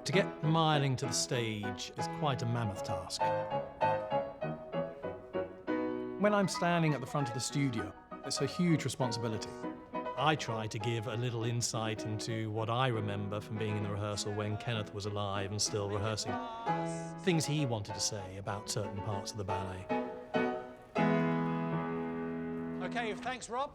To get Mayerling to the stage is quite a mammoth task. When I'm standing at the front of the studio, it's a huge responsibility. I try to give a little insight into what I remember from being in the rehearsal when Kenneth was alive and still rehearsing. Things he wanted to say about certain parts of the ballet. Okay, thanks, Rob.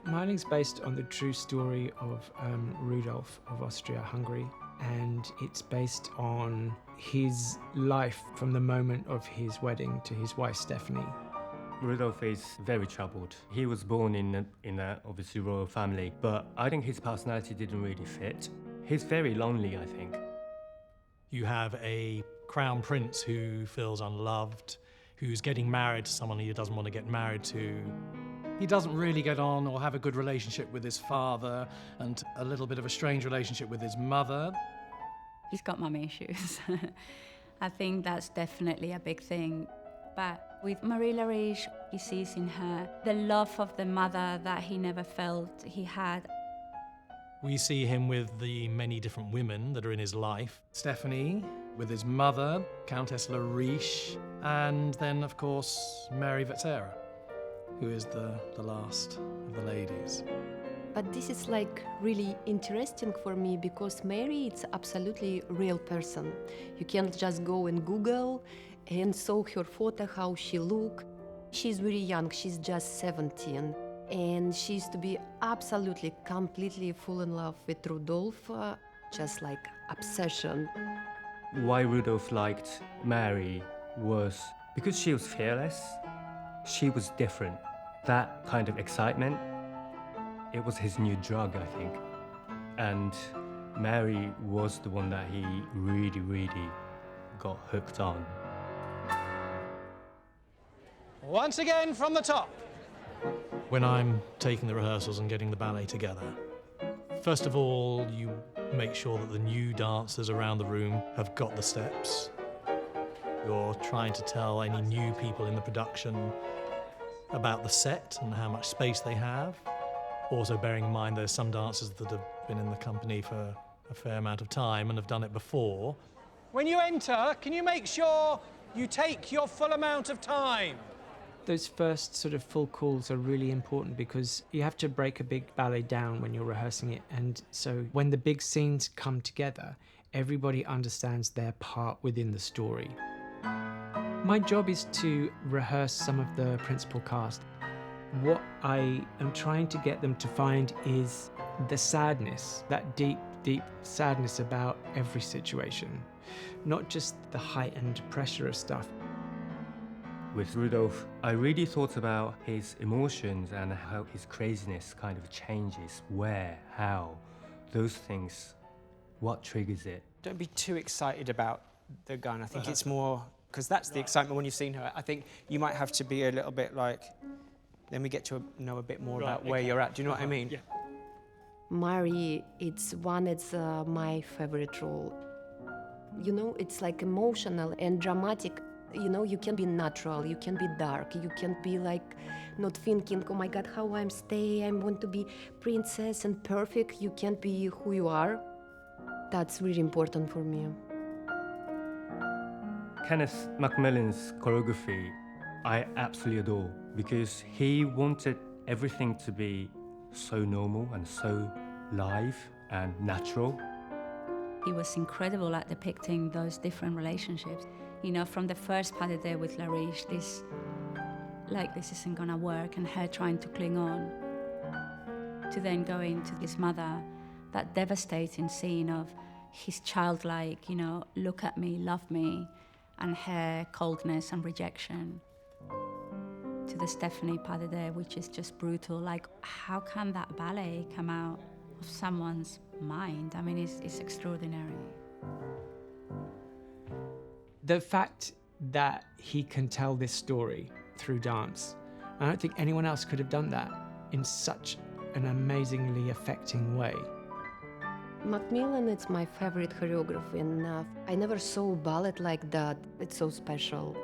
Mayerling's based on the true story of Rudolf of Austria-Hungary, and it's based on his life from the moment of his wedding to his wife Stephanie. Rudolf is very troubled. He was born in a obviously royal family, but I think his personality didn't really fit. He's very lonely, I think. You have a crown prince who feels unloved, who's getting married to someone he doesn't want to get married to. He doesn't really get on or have a good relationship with his father, and a little bit of a strange relationship with his mother. He's got mum issues. I think that's definitely a big thing. But with Marie Lariche, he sees in her the love of the mother that he never felt he had. We see him with the many different women that are in his life. Stephanie, with his mother, Countess Lariche, and then, of course, Mary Vetzera, who is the last of the ladies. But this is like really interesting for me because Mary is absolutely real person. You can't just go and Google and saw her photo, how she look. She's very young, she's just 17. And she used to be absolutely, completely fall in love with Rudolf, just like obsession. Why Rudolf liked Mary was because she was fearless. She was different. That kind of excitement, it was his new drug, I think. And Mary was the one that he really, really got hooked on. Once again from the top. When I'm taking the rehearsals and getting the ballet together, first of all, you make sure that the new dancers around the room have got the steps. You're trying to tell any new people in the production about the set and how much space they have. Also bearing in mind there's some dancers that have been in the company for a fair amount of time and have done it before. When you enter, can you make sure you take your full amount of time? Those first sort of full calls are really important because you have to break a big ballet down when you're rehearsing it. And so when the big scenes come together, everybody understands their part within the story. My job is to rehearse some of the principal cast. What I am trying to get them to find is the sadness, that deep, deep sadness about every situation, not just the heightened pressure of stuff. With Rudolf, I really thought about his emotions and how his craziness kind of changes, where, how, those things, what triggers it. Don't be too excited about the gun. I think it's more, because that's the excitement when you've seen her. I think you might have to be a little bit like, then we get to know a bit more about where you're at. Do you know what I mean? Yeah. Mary, it's my favorite role. You know, it's like emotional and dramatic. You know, you can be natural, you can be dark, you can be like not thinking, oh my God, how I want to be princess and perfect. You can't be who you are. That's really important for me. Kenneth Macmillan's choreography, I absolutely adore because he wanted everything to be so normal and so live and natural. He was incredible at depicting those different relationships. You know, from the first pas de deux with Lariche, this isn't gonna work, and her trying to cling on, to then going to his mother, that devastating scene of his childlike, you know, look at me, love me, and her coldness and rejection, to the Stephanie pas de deux, which is just brutal. Like, how can that ballet come out of someone's mind? I mean, it's extraordinary. The fact that he can tell this story through dance, I don't think anyone else could have done that in such an amazingly affecting way. Macmillan is my favorite choreographer, and I never saw ballet like that. It's so special.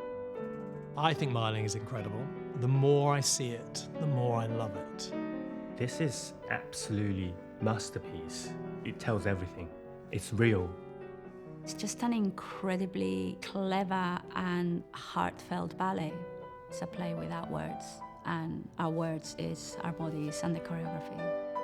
I think Mayerling is incredible. The more I see it, the more I love it. This is absolutely masterpiece. It tells everything. It's real. It's just an incredibly clever and heartfelt ballet. It's a play without words, and our words is our bodies and the choreography.